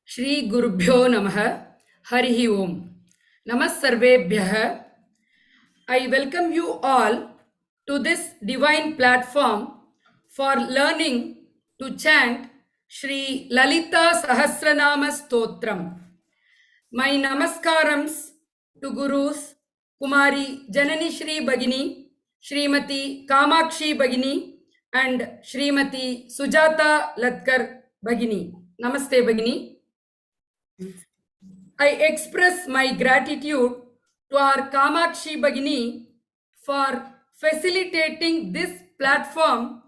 Shri Gurubhyo Namaha Harihi Om. Namasarvebhyah. I welcome you all to this divine platform for learning to chant Shri Lalita Sahasranama Stotram. My namaskarams to Gurus Kumari Janani Shri Bhagini, Srimati Kamakshi Bhagini and Srimati Sujata Lathkar Bhagini. Namaste Bhagini. I express my gratitude to our Kamakshi Bhagini for facilitating this platform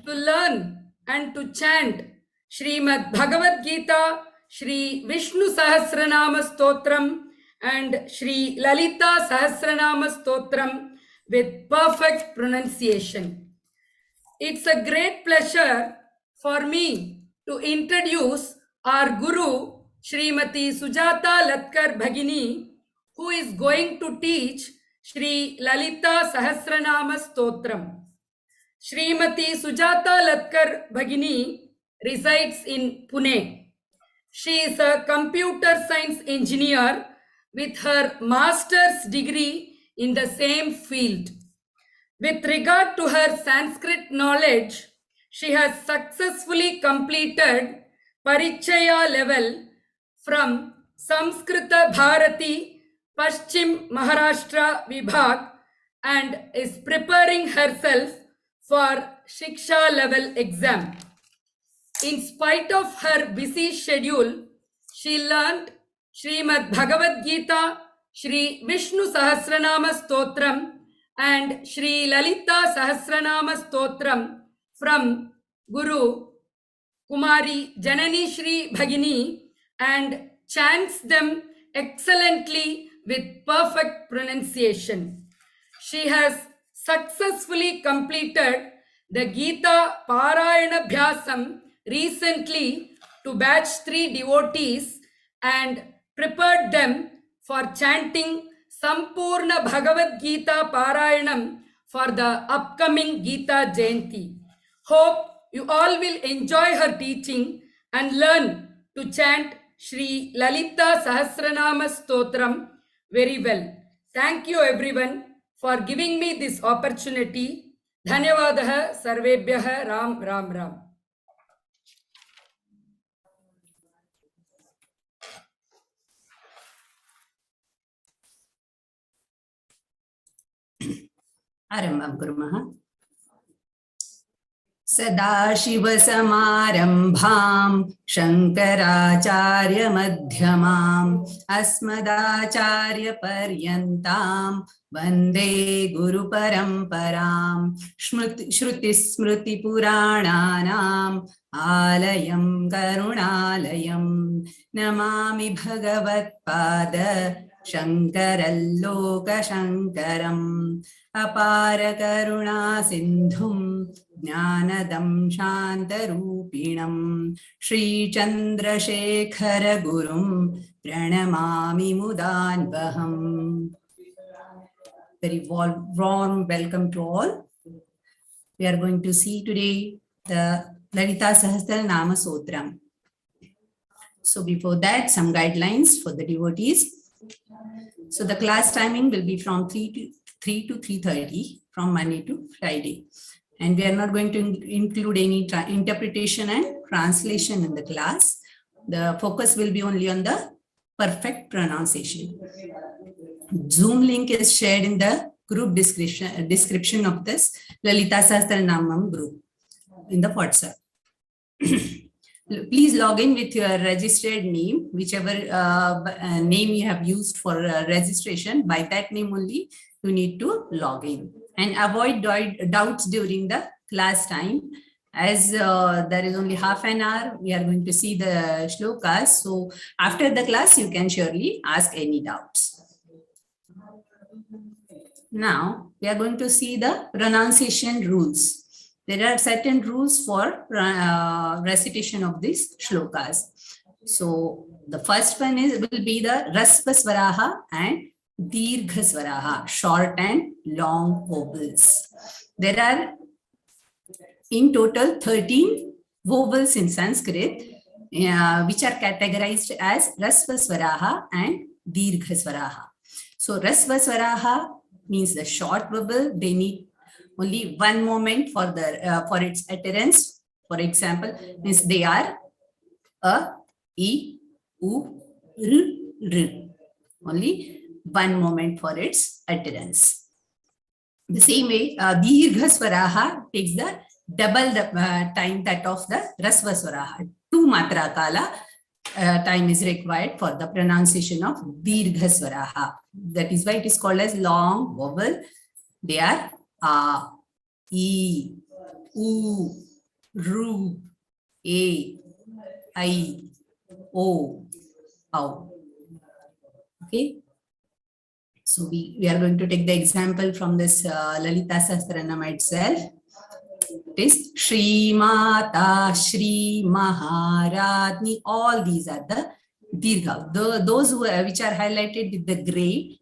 to learn and to chant Srimad Bhagavad Gita, Shri Vishnu Sahasranama Stotram and Shri Lalita Sahasranama Stotram with perfect pronunciation. It's a great pleasure for me to introduce our Guru Srimati Sujata Lathkar Bhagini, who is going to teach Shri Lalita Sahasranama Stotram. Srimati Sujata Lathkar Bhagini resides in Pune. She is a computer science engineer with her master's degree in the same field. With regard to her Sanskrit knowledge, she has successfully completed Parichaya level from Samskrita Bharati Paschim Maharashtra Vibhag and is preparing herself for Shiksha level exam. In spite of her busy schedule, she learned Srimad Bhagavad Gita, Shri Vishnu Sahasranama Stotram and Shri Lalita Sahasranama Stotram from Guru Kumari Janani Shri Bhagini and chants them excellently with perfect pronunciation. She has successfully completed the Gita Parayana Bhyasam recently to batch 3 devotees and prepared them for chanting Sampurna Bhagavad Gita Parayanam for the upcoming Gita Jayanti. Hope you all will enjoy her teaching and learn to chant Shri Lalita Sahasranama Stotram very well. Thank you everyone for giving me this opportunity. Dhanyavadaha sarvebhyah Ram Ram Ram. आरम्भं कुर्मः। सदाशिवसमारम्भां शङ्कराचार्यमध्यमाम् अस्मदाचार्यपर्यन्तां वन्दे गुरुपरम्परां श्रुतिस्मृतिपुराणानाम् आलयं करुणालयं नमामि भगवत्पाद शङ्करल्लोकशङ्करम् अपार करुणा सिन्धुं ज्ञानदं शान्तरूपिणं श्रीचन्द्रशेखर गुरुं प्रणमामि मुदान्वहम्. Very warm welcome to all. We are going to see today the Lalita Sahasranama Stotram. So before that, some guidelines for the devotees. So the class timing will be from 3 to 3:30 from Monday to Friday. And we are not going to include any interpretation and translation in the class. The focus will be only on the perfect pronunciation. Zoom link is shared in the group description of this Lalita Sahasranamam group in the WhatsApp. Please log in with your registered name, whichever name you have used for registration. By that name only, you need to log in. And avoid doubts during the class time. As there is only half an hour, we are going to see the shlokas. So after the class, you can surely ask any doubts. Now, we are going to see the pronunciation rules. There are certain rules for recitation of these shlokas. So the first one will be the Rasva Swaraha and Dirgha Swaraha, short and long vowels. There are in total 13 vowels in Sanskrit, which are categorized as Rasva Swaraha and Dirgha Swaraha. So Rasva Swaraha means the short vowel. They need only one moment for its utterance. For example, means they are a, I, U, R, R. Only one moment for its utterance. The same way, Dirgha Swaraha takes the double time that of the Rasva Swaraha. 2 matra kala time is required for the pronunciation of Dirgha Swaraha. That is why it is called as long vowel. They are A, I, U, R, A, I, O, Au. Okay. So we are going to take the example from this Lalita Sahasranama itself. It is Shri Mata, Shri Maharadni. All these are the Dirgha. Those which are highlighted with the gray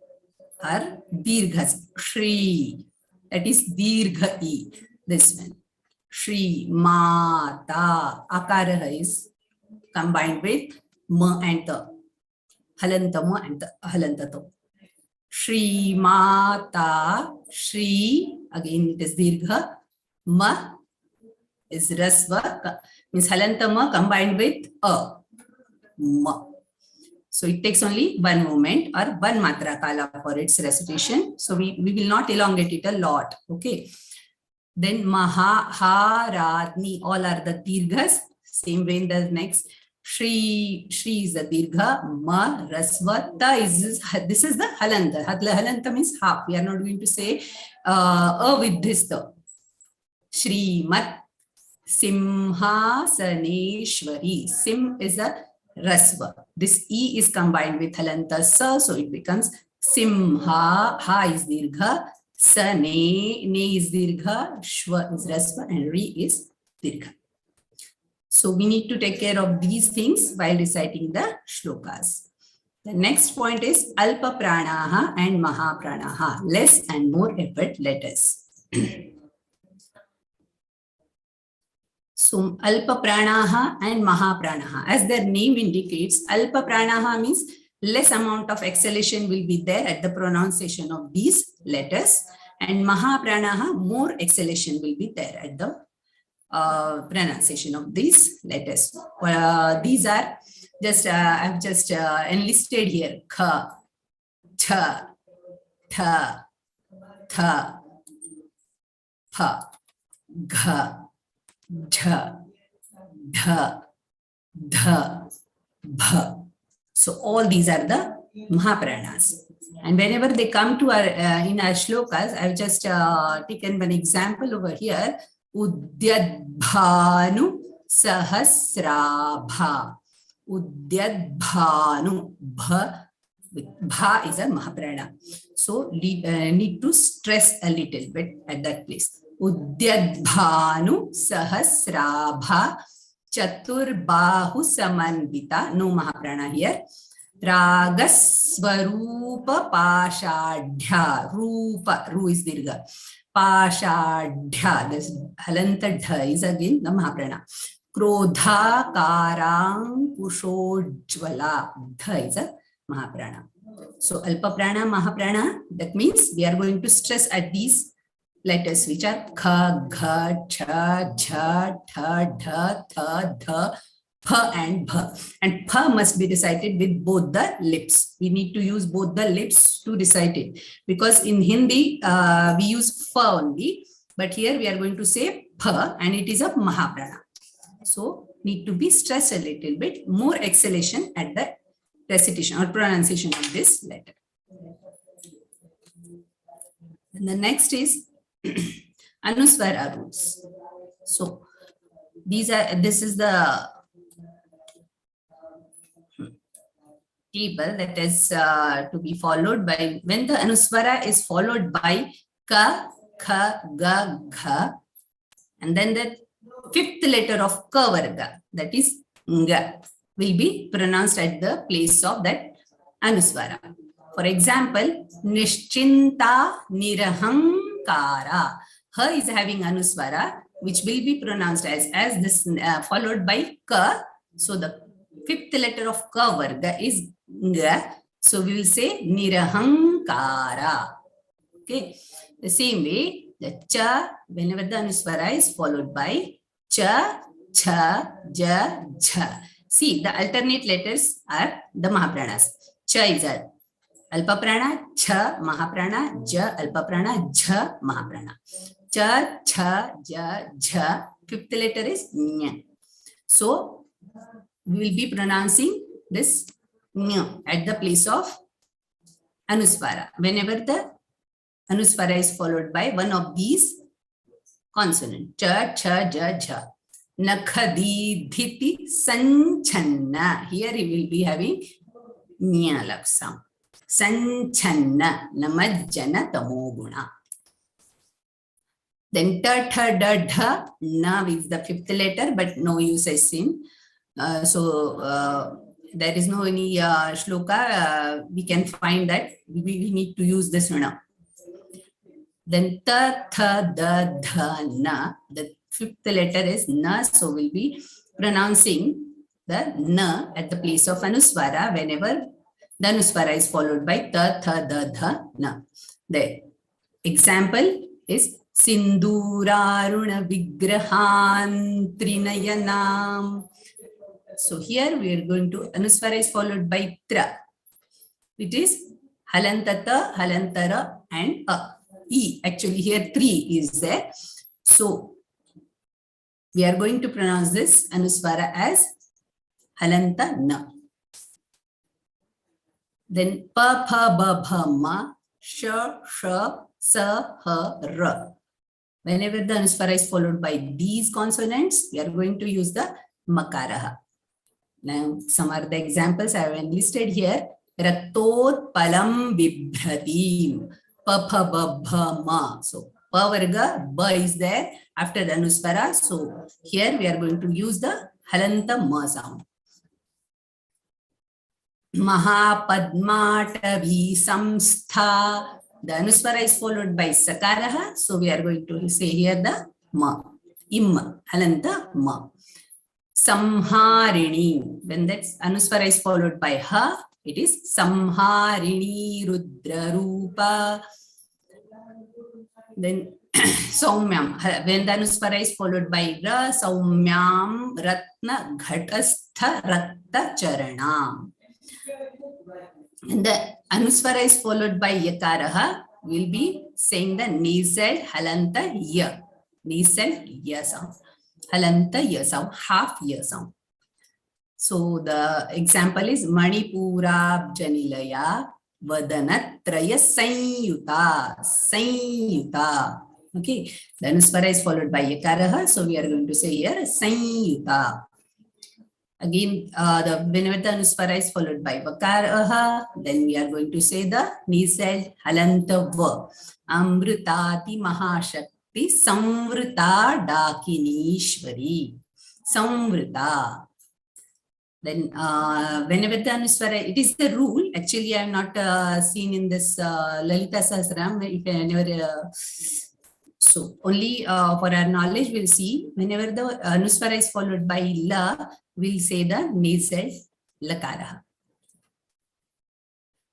are Dirghas. Shri. That is Dirgha I. This one. Shri Mata. Akara is combined with Ma and Ta. Halanta Ma and Halanta Ta. Shri Mata, Shri, again it is Dirgha, Ma is Rasva, means Halanta Ma combined with A, Ma. So it takes only one moment or one matra kala for its recitation. So we will not elongate it a lot, okay. Then Maha, Ha, Radni, all are the Dirghas, same way in the next. Shri is the Dirgha, Ma, Rasva, Ta is, this is the Halanta. Halanta means half. We are not going to say with this Ta. Shri Mat, Simhasaneshwari. Sim is a Rasva. This E is combined with Halanta Sa, so it becomes Simha, Ha is Dirgha, Sa, Ne is Dirgha, Shwa is Rasva, and Ri is Dirgha. So we need to take care of these things while reciting the shlokas. The next point is Alpa Pranaha and Maha Pranaha. Less and more effort letters. So Alpa Pranaha and Maha Pranaha. As their name indicates, Alpa Pranaha means less amount of exhalation will be there at the pronunciation of these letters. And Maha Pranaha, more exhalation will be there at the pronunciation of these letters. These are just I've just enlisted here: Kha, Cha, Tha, Tha, Pa, Gha, Dha, Dha, Dha, Bha. So all these are the Mahapranas. And whenever they come to our in our shlokas, I've just taken one example over here. Udyadbhanu Sahasrabha. Udyadbhanu. Bha is a Mahaprana. So need to stress a little bit at that place. Udyadbhanu Sahasrabha. Chaturbahu Samandita. No Mahaprana here. Ragaswarupa Pashadhya. Rupa. Ru is Dirgha. Pashadhya, this Halanta Dha is again the Mahaprana. Krodha Karang Kushojvala. Dha is a Mahaprana. So Alpa Prana, Mahaprana, that means we are going to stress at these letters which are Kha, Gha, Cha, Jha, Tha, Dha, Tha, Dha, Pha and Bha. And Pha must be recited with both the lips. We need to use both the lips to recite it. Because in Hindi, we use Pha only. But here we are going to say Pha and it is a Mahaprana. So need to be stressed a little bit. More exhalation at the recitation or pronunciation of this letter. And the next is Anuswara rules. So this is the table that is to be followed by when the Anuswara is followed by Ka, Kha, Ga, Gha, and then the fifth letter of Ka Varga, that is Nga, will be pronounced at the place of that Anuswara. For example, Nishchinta Nirahankara. Ha is having Anuswara. which will be pronounced as this followed by ka. So the fifth letter of ka varga is nga. So we will say nirahankara. Okay. The same way, the cha, whenever the anuswara is followed by cha, cha, ja, jha. See, the alternate letters are the mahapranas. Cha is a alpa prana, cha mahaprana, ja alpa prana, jha mahaprana. Cha, cha, ja, jha. Fifth letter is nya. So we will be pronouncing this nya at the place of anuswara. Whenever the anuswara is followed by one of these consonants. Cha, cha, ja, jha. Nakhadi, dhiti, sanchanna. Here you will be having nya sound. Sanchanna, namajjana tamoguna. Then ta, tha, da, dha, na is the fifth letter, but no use as seen. There is no any shloka. We can find that we need to use this now. Then ta, tha, da, dha, na. The fifth letter is na, so we'll be pronouncing the na at the place of anuswara whenever the anuswara is followed by ta, tha, da, dha, na. The example is Sinduraruna Vigrahan Trinayanam. So here we are going to, anuswara is followed by tra. It is halantata, halantara, and a. E. Actually, here 3 is there. So we are going to pronounce this anuswara as halanta na. Then pa, pha, ba, bha, ma, sha, sha, sa, ha, ra. Whenever the anuswara is followed by these consonants, we are going to use the makaraha. Now, some are the examples I have enlisted here. Raktot palam bibhratim. Pa, pha, ba, bha, ma. So, pa varga, ba is there after the anuswara. So, here we are going to use the halanta ma sound. Mahapadmatavi samstha. The anuswara is followed by sakaraha. So, we are going to say here the ma. Im, halanta ma. Samharini. When that anuswara is followed by ha, it is Samharini Rudra Rupa. Then Saumyam. When the anuswara is followed by ra, Saumyam Ratna Ghatastha Rakta Charanam. And the anuswara is followed by yakaraha, we'll be saying the nasal halanta ya. Nasal ya sound. Halanta ya sound, half ya sound. So the example is Manipura Janilaya Vadanatraya Sanyuta. Sanyuta. Okay. The anuswara is followed by yakaraha. So we are going to say here Sanyuta. Again, whenever the anuswara is followed by vakaraha, then we are going to say the nasal halanta va. Amrutati Mahashakti Samvrita Dakinishwari. Samvrita. Then whenever the anuswara, it is the rule. Actually, I have not seen in this Lalita Sahasranama. If I never, so only for our knowledge, we'll see whenever the anuswara is followed by la, we'll say the nasal lakara.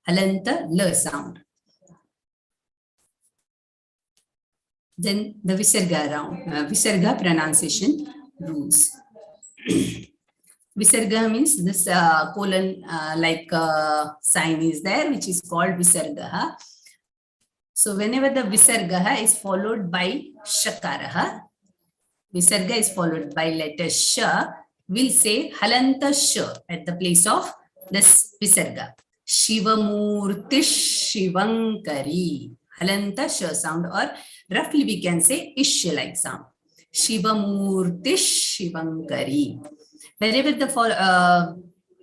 Halanta la sound. Then the visarga round, visarga pronunciation rules. Visarga means this colon like sign is there, which is called visarga. So whenever the visarga is followed by shakaraha, visarga is followed by letter sha, we'll say halanta sha at the place of this visarga. Shivamurti Shivankari. Halanta sha sound, or roughly we can say ish like sound. Shivamurti Shivankari. Wherever the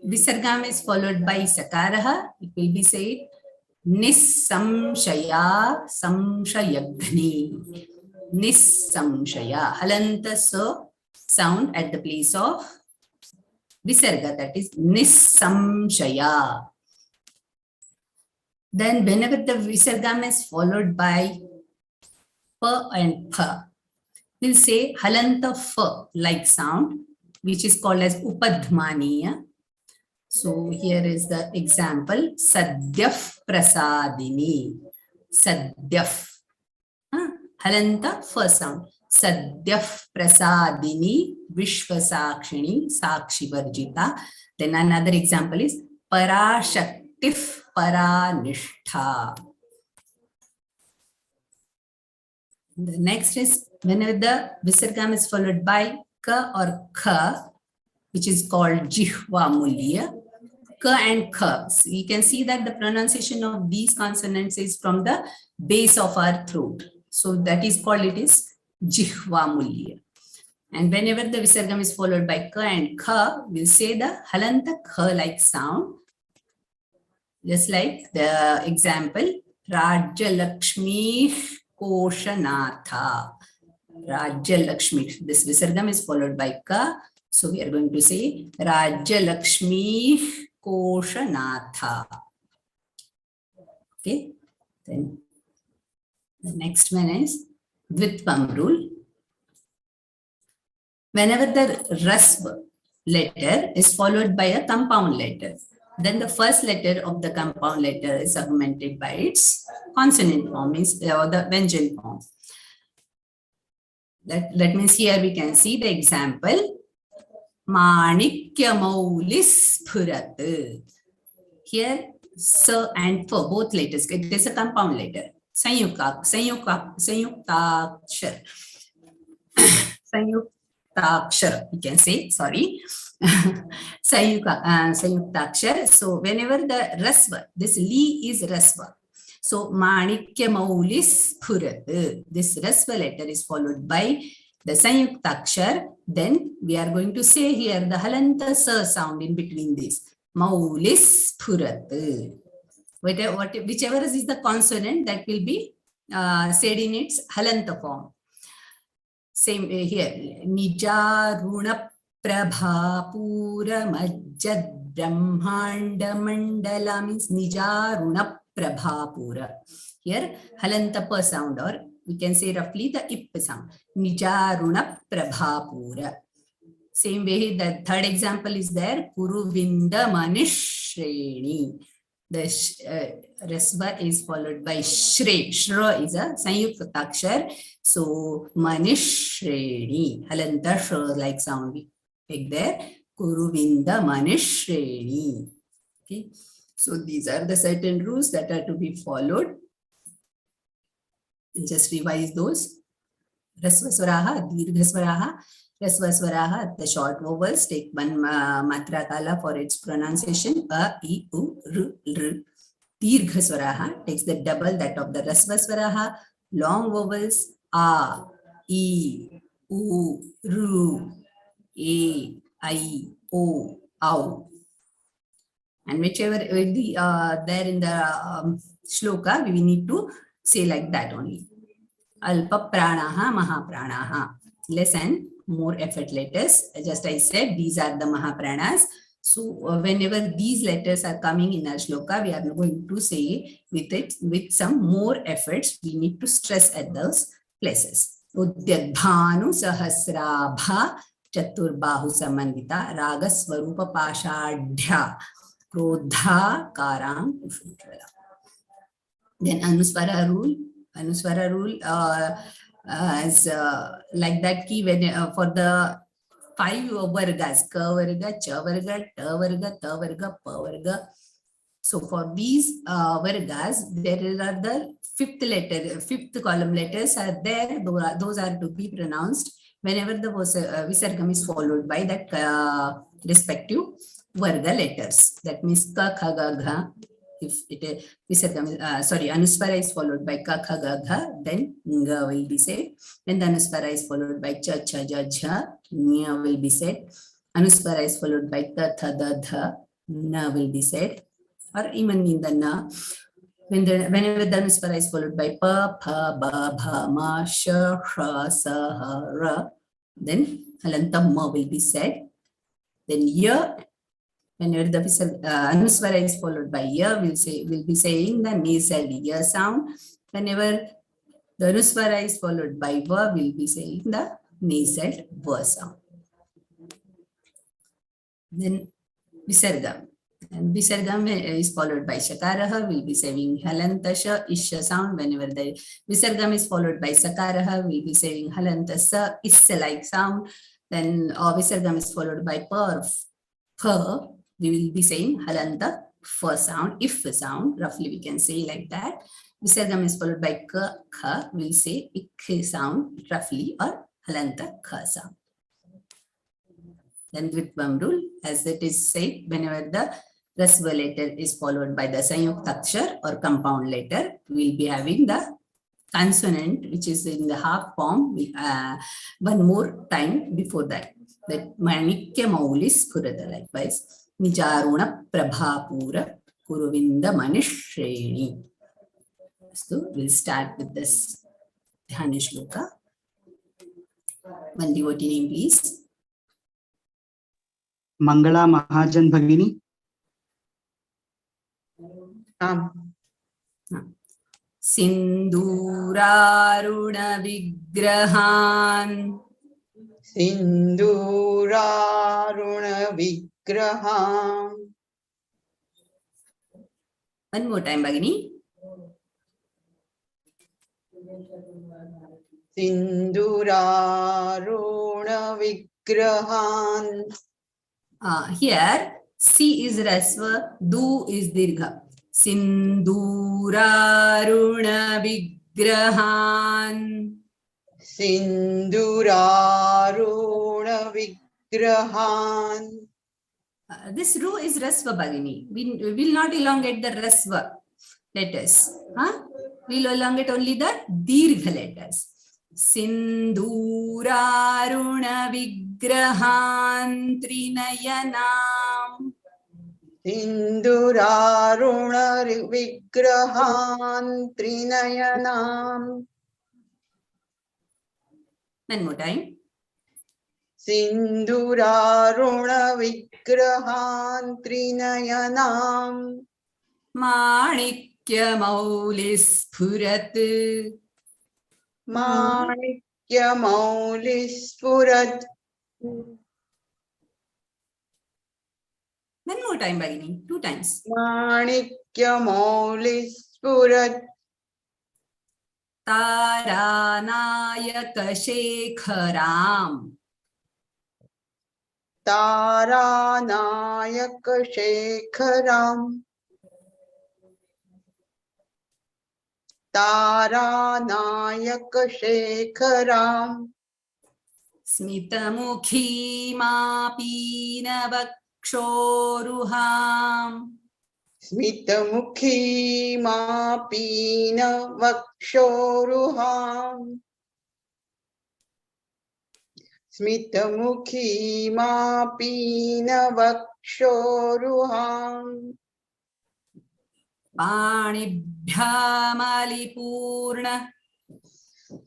visargam is followed by sakaraha, it will be said Nissamshaya Samshayagni. Nissamshaya. Halanta sa sound at the place of visarga, that is Nissamshaya. Then whenever the visargam is followed by pa and pha, we'll say halanta f like sound, which is called as upadhmaniya. So here is the example, Sadyaf Prasadini. Sadyaf. Halanta first sound. Sadyaf Prasadini Vishwasakshini Sakshi Varjita. Then another example is Parashaktif Paranishtha. The next is whenever the Visargam is followed by Ka or Kha, which is called Jihva Mulya. Ka and Kha. So you can see that the pronunciation of these consonants is from the base of our throat. So that is called, it is Jihva Mulya. And whenever the Visargam is followed by Ka and Kha, we'll say the Halanta Kha like sound. Just like the example, Rajya Lakshmi Koshanatha. Rajya Lakshmi. This Visargam is followed by Ka. So we are going to say Rajya Lakshmi Koshanatha. Okay. Then the next one is Dvitvam rule. Whenever the Rasva letter is followed by a compound letter, then the first letter of the compound letter is augmented by its consonant form, means or the Vyanjan form. That means here we can see the example. Manikya Maulis Phurat. Here, sa and for both letters, it is a compound letter. Sayuktakshar. Sayuktakshar, you can say, sorry. Sayuktakshar. So, whenever the Rasva, this Li is Rasva. So, Manikya Maulis Phurat. This Rasva letter is followed by the Sayuktakshar. Then we are going to say here the Halanta Sa sound in between this. Maulis Phurat. Whichever is the consonant, that will be said in its Halanta form. Same here. Nija Runa Prabha Pura Majjad Brahmanda Mandala means Nija Runa Prabha Pura. Here Halanta Pa sound, or we can say roughly the ip sound. Nijaruna Prabhapura. Same way, the third example is there. Kuruvinda Manishreni. The Rasva is followed by Shri. Shra is a Sayuktakshar. So Manishreni. Halanta Shra like sound. Take there. Kuruvinda Manishreni. Okay. So these are the certain rules that are to be followed. Just revise those. Rasvaswaraha, Dirghaswaraha, Rasvaswaraha, the short vowels take one matra kala for its pronunciation. A, I, U, R, R. Dirghaswaraha takes the double that of the Rasvaswaraha. Long vowels A, I, U, R, A, I, O, Au. And whichever will be there in the shloka, we need to say like that only. Alpa pranaha, maha pranaha. Less and more effort letters. Just I said, these are the maha pranas. So whenever these letters are coming in our shloka, we are going to say with some more efforts. We need to stress at those places. Udyadbhanu sahasrabha chaturbahu samandita raga swarupa pashadhya krodha karang ushutvala. Then Anuswara rule. Anuswara rule is like that key when for the 5 vargas, ka varga, cha varga, ta varga, ta varga, pa varga. So for these vargas, there are the fifth column letters are there. Those are to be pronounced whenever the Visargam is followed by that respective varga letters. That means ka, kha, ga, gha. If it Visargam, Anuswara is followed by ka, kha, ga, gha, then nga will be said. When the Anuswara is followed by cha, cha, ja, jha, nya will be said. Anuswara is followed by ta, tha, da, dha, na will be said. Or even in the na, whenever the Anuswara is followed by pa, pa, ba, bha, ma, sha, ra, sa, ha, ra, then halanta ma will be said. Then ya, whenever the Anuswara is followed by ya, we'll be saying the nasal ya sound. Whenever the Anuswara is followed by va, we'll be saying the nasal v sound. Then Visargam. And Visargam is followed by Shakaraha. We'll be saying Halanta Sha Isha sound. Whenever the Visargam is followed by Sakaraha, we'll be saying Halanta Sa Issa like sound. Then Visargam is followed by Per. We will be saying Halanta Fa sound, if sound. Roughly we can say like that. Visargam is followed by Kha. We'll say Ik sound roughly, or Halanta Kha sound. Then Dvitvam rule, as it is said, whenever the Rasva letter is followed by the Sanyuktakshar or compound letter, we will be having the consonant which is in the half form one more time before that. That Manikya Maulis Purada, likewise. Nijaruna Prabhapura Kuruvinda Manishreni. So we'll start with this Dhyana Shloka. One devotee name, please. Mangala Mahajan Bhagini. Sinduraruna Vigrahan. Sinduraruna Vigraham. One more time, Bhagini. Sinduraruna Vigrahan. Here, C is Rasva, Du is Dirgha. Sinduraruna Vigrahan. Sinduraruna Vigrahan. This Ru is Rasva, Bhagini. We will not elongate the Rasva letters. We will elongate only the Dirgha letters. Sinduraruna Vigrahan Trinayanam. Sinduraruna Vigrahan Trinayanam. One more time. Sinduraruna Vigrahan Trinayanam. Manikya Maulis Phurat. Manikya Maulis Phurat. One more time, Bhagini. 2 times. Manikya Maulis Phurat. Taranayaka Shekharam. Taranayaka Shekharam. Taranayaka Shekharam. Smitamukhi Mapina Vakshoruham. Smitamukhi Mapina Vakshoruham. Smitamukhi Mapina Vakshoruham. Panibhyamalipurna.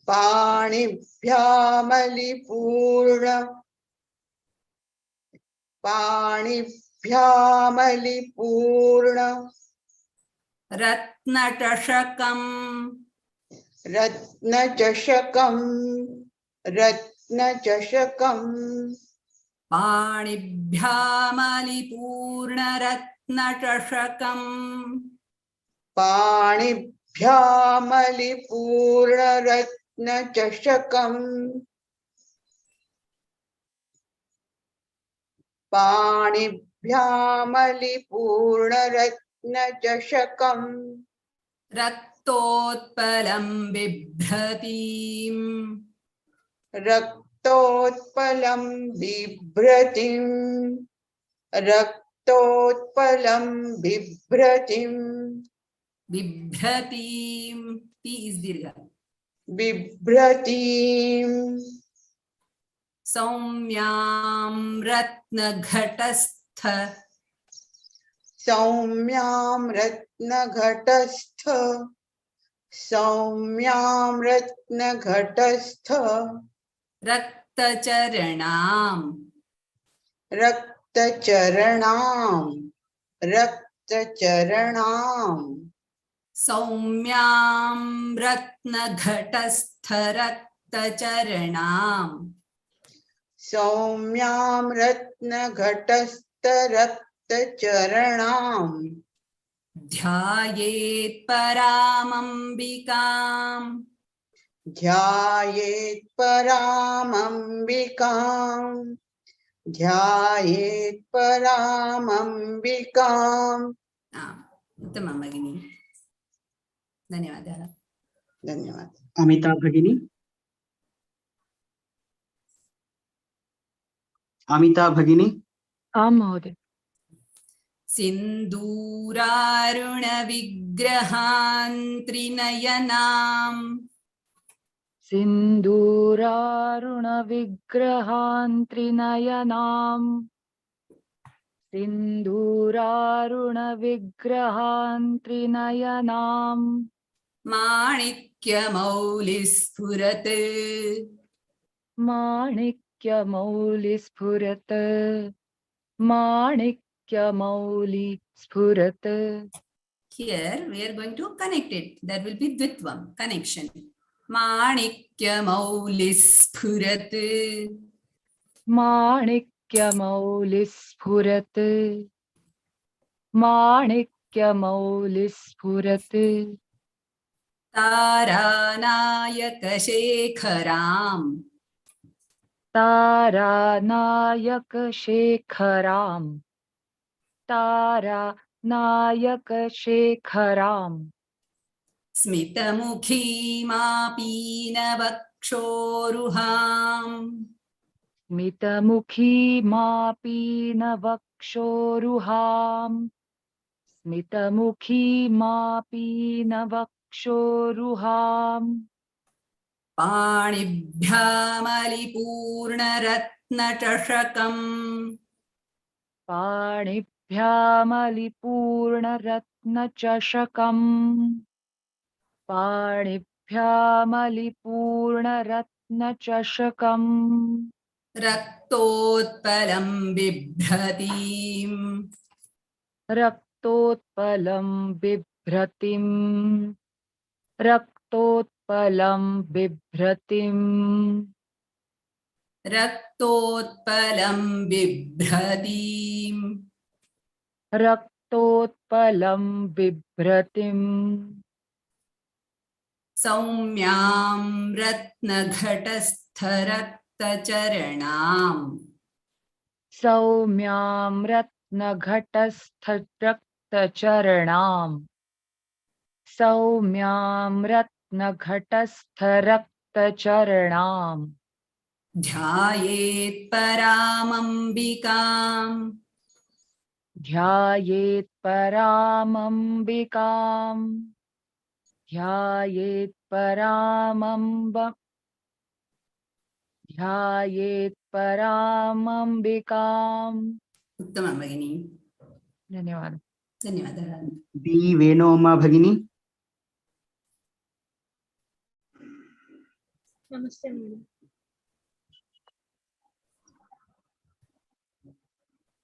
Panibhyamalipurna. Panibhyamalipurna. Ratnatashakam. Ratnachashakam. Ratnachashakam. Panibhyamalipurna Ratnatashakam. Panibhyamalipurna Ratnachashakam. Panibhyamalipurna Ratnachashakam. Raktotpalam Bibhratim. Raktotpalam Bibhratim. Raktotpalam Bibhratim. Bibhratim. T is Dirgha. Bibhratim. Saumyam Ratnaghatastha. Saumyam Ratnaghatastha. Saumyam Ratnaghatastha. Raktacharanam. Raktacharanam. Raktacharanam. Saumyam Ratnaghatastha Raktacharanam. सौम्यां रत्नघटस्थरक्तचरणां ध्यायेत् परामम्बिकाम् ध्यायेत् परामम्बिकाम् ध्यायेत् परामम्बिकाम् उत्तमं भगिनी, धन्यवादः। धन्यवादः। अमिता भगिनी अमिता भगिनी आं महोदय। सिन्दूरारुणविग्रहान् त्रिनयनाम् सिन्दूरारुणविग्रहान् त्रिनयनाम् सिन्दूरारुणविग्रहान् त्रिनयनाम् माणिक्यमौलिस्फुरत् माणिक्यमौलिस्फुरत् माणिक्यमौलिस्फुरत्। Here we are going to connect it. There will be Dvitvam connection. Manikya-maulis-phurat. माणिक्यमौलिस्फुरत् माणिक्यमौलिस्फुरत् Taranayaka-shekharam. तारानायकशेखराम् तारानायकशेखराम् Smita-mukhi-mapina-vakshoruham. स्मितमुखीमापीनवक्षोरुहाम् स्मितमुखीमापीनवक्षोरुहाम् पाणिभ्यामलिपूर्णरत्नचषकम् पाणिभ्यामलिपूर्णरत्नचषकम् पाणिभ्यामलिपूर्णरत्नचषकम् रक्तोत्पलं बिभ्रतीम् रक्तोत्पलं बिभ्रतिम् रक्तोत्पलं बिभ्रतिम् रक्तोत्पलं बिभ्रतीम् रक्तोत्पलं बिभ्रतिम् सौम्यां रत्नघटस्थरक्तचरणाम् सौम्यां रत्नघटस्थरक्तचरणाम् सौम्यां रत्नघटस्थरक्तचरणाम् ध्यायेत् परामम्बिकाम् ध्यायेत् परामम्बिकाम् ध्यायेत् ध्यायेत् परामम्बिकाम्। उत्तमं भगिनी, धन्यवादः। धन्यवादः। बी वेणोमा भगिनी नमस्ते madam.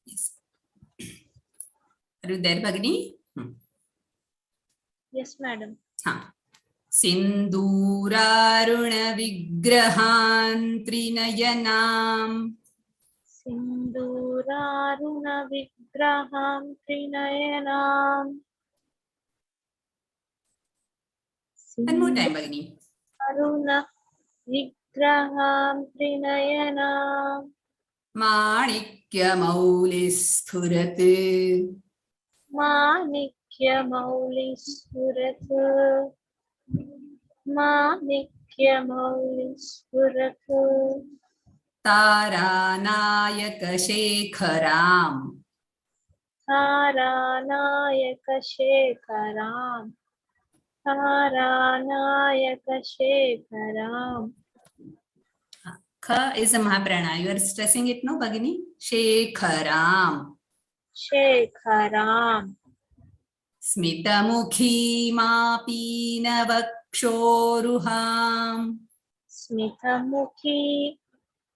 Yes. Are you there, भगिनी? Yes madam. हाँ। सिन्दूरारुणविग्रहान् त्रिनयनाम् सिन्दूरारुणविग्रहां त्रिनयनाम् One more time, भगिनी. सिन्दूरारुणविग्रहां त्रिनयनाम् माणिक्यमौलिस्फुरत् माणिक्यमौलिस्फुरत् माणिक्यमौलिस्फुरत् तारानायकशेखराम् तारानायकशेखराम् तारानायकशेखराम्। Kha is a Mahaprana. You are stressing it, no, Bhagini? Shekharam. शेखराम् Smitamukhi mapinavakshoruham. स्मितमुखी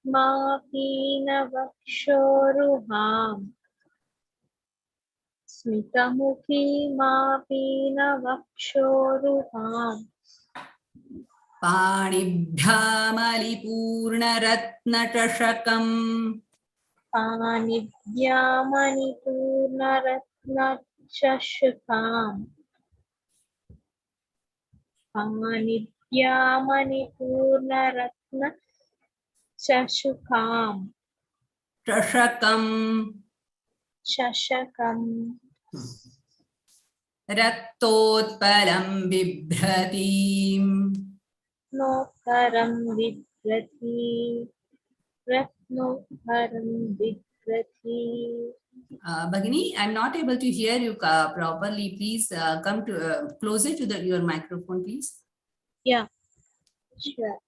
मापीनवक्षोरुहाम् स्मितमुखी मापीनवक्षोरुहाम्। पाणिभ्यामलिपूर्णरत्नचषकम् पाणिभ्यामणिपूर्णरत्नचषकाम् पाणिभ्यामणिपूर्णरत्नचषकाम् चषकम् चषकम् रक्तोत्पलं बिभ्रतीम् रत्नोत्तरं बिभ्रति रत्नोत्तरं बिभ्रति Bhagini, I'm not able to hear you properly. Please come to closer to your microphone, please. Yeah, sure.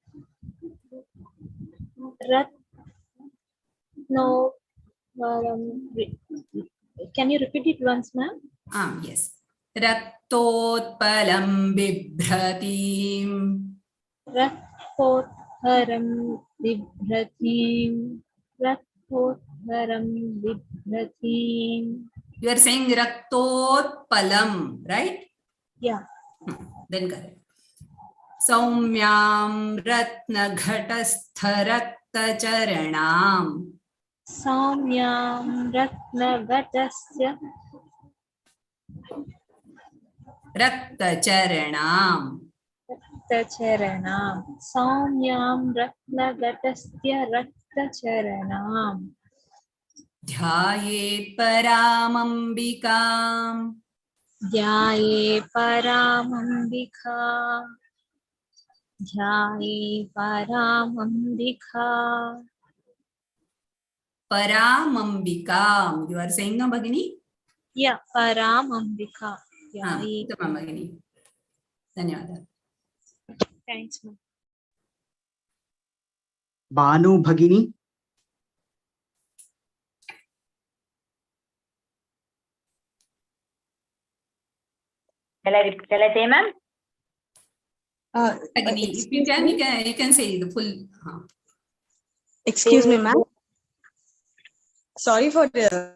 Can you repeat it once, ma'am? Yes. Raktotpalam bibhratim. रक्तोत्तरं बिभ्रतीं रक्तोत्तरं बिभ्रतीं. You are saying raktotpalam, right? Yeah. Then correct. Saumyam ratnaghatastharaktacharanam. सौम्यां रत्नघटस्य Raktacharanam. रक्तचरणां सौम्यां रत्नघटस्य रक्तचरणाम् Dhyayet paramambikam. ध्याये परामम्बिका ध्याये परामम्बिका Paramambikam. You are saying no, Bhagini? या परामम्बिका ध्याये. Uttamam, Bhagini. Dhanyawad. Thanks, ma'am. Banu Bhagini, Shall I say, ma'am? Bhagini, if you can say the full. Excuse me, ma'am. Sorry for the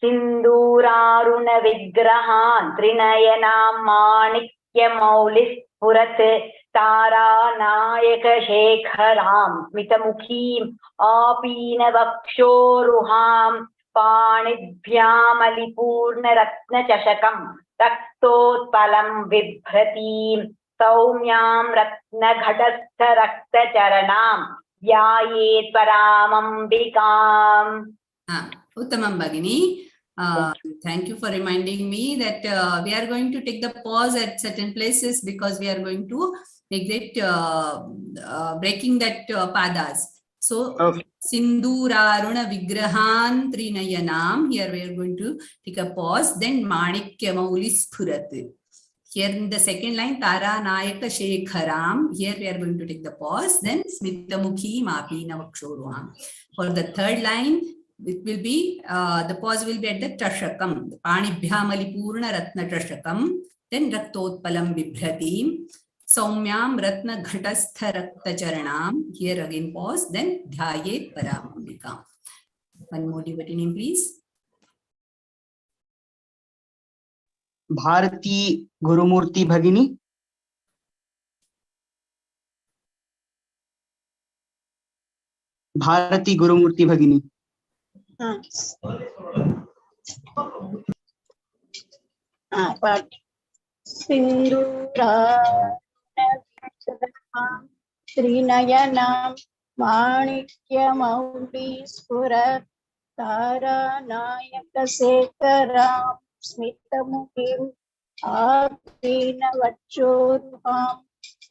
Sinduraruna Vigrahan Trinayanam Manikya Tara Nayaka Shekharam Smitamukhim Apina Vakshoruham Panidhyam Alipurna Ratna Chashakam Raktotpalam Vibhratim Saumyam Ratna Ghatastha Rakta Charanam Vyayet Paramambikam. Uttamam, Bhagini. Thank you for reminding me that we are going to take the pause at certain places because we are going to make that breaking that padas. So, Okay. Sinduraruna Vigrahan Trinayanam. Here we are going to take a pause. Then Manikya Maulis Phurat. Here in the second line, Tara Nayaka Shekharam. Here we are going to take the pause. Then Smitamukhim Apina Vakshoruham. For the third line, it will be the pause will be at the Trashakam, Panibhyamalipurna Ratna Trashakam, then Raktotpalam Bibhratim, Saumyam Ratna Ghatastha Rakta Charanam. Here again pause, then Dhyayet Paramambikam. One more devotee name, please. Bharati Gurumurti Bhagini, Bharati Gurumurti Bhagini. But Sindura Trinayanam Manikya Mauli Spurat Tara Nayaka Sekaram Smitamukhim Apina Vakshoruham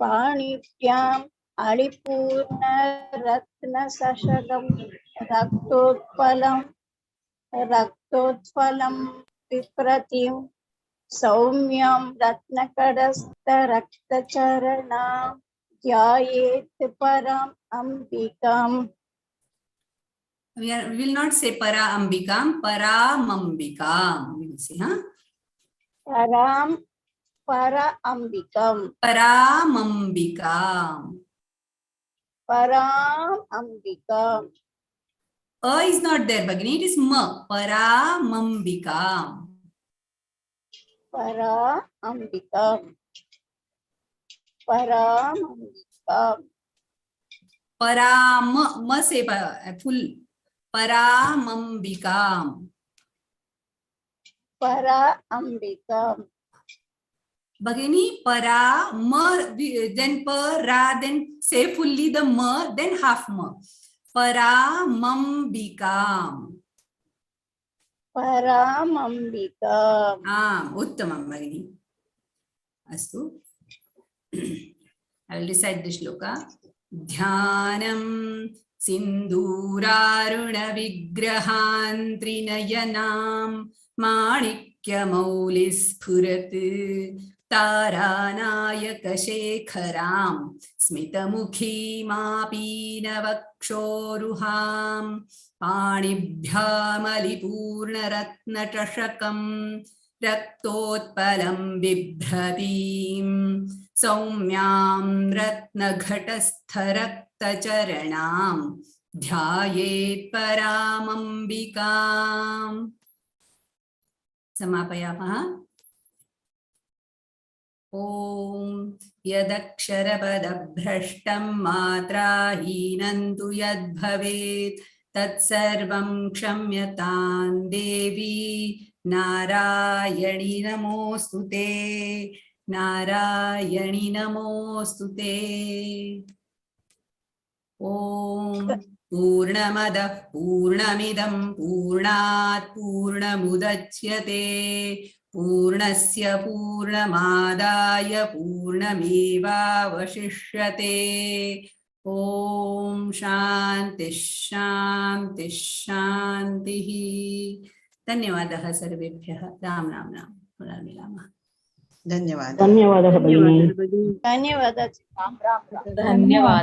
Panipyam Alipurna Ratna Sashagam Raktotpalam Vipratim Saumyam Ratnakadastha Raktacharana Dhyayet Param Ambikam. We will not say Parambikam, Paramambikam. We will say, huh? Paramambikam. Paramambikam. Paramambikam. Is not there, Bhagini. It is Ma. Paramambikam. Paramambikam. परामम्बिकाम् पराम म से full परामम्बिकाम् परा अम्बिकाम् Bhagini, para, ma, then para, then say fully the ma, then half ma. Paramambikam. परामम्बिकाम् Uttamam, Bhagini. Astu. I will recite the shloka. Dhyanam Sinduraruna Vigrahan Trinayanam Manikyamaulis Phurati Taranayakashekharam Smitamukhimapinavakshoruham Panibhyamalipurnaratnatashakam Raktotpalam Bibhratim Saumyam Ratnaghatastharaktacharanam Dhyayet Paramambikam. Samapayamaha. Om Yadaksharabadabhrashtam matrahinantu yadbhavet Tatsarvam kshamyatam devi Narayani namostute Narayani namostute Om Purnamadah Purnamidam Purnat Purnamudachyate Purnasya Purnamadaya Purnameva Vashishyate Om Shanti Shanti Shanti. धन्यवादः सर्वेभ्यः. राम राम राम. पुनर्मिलामः. धन्यवादः. धन्यवादः धन्यवाद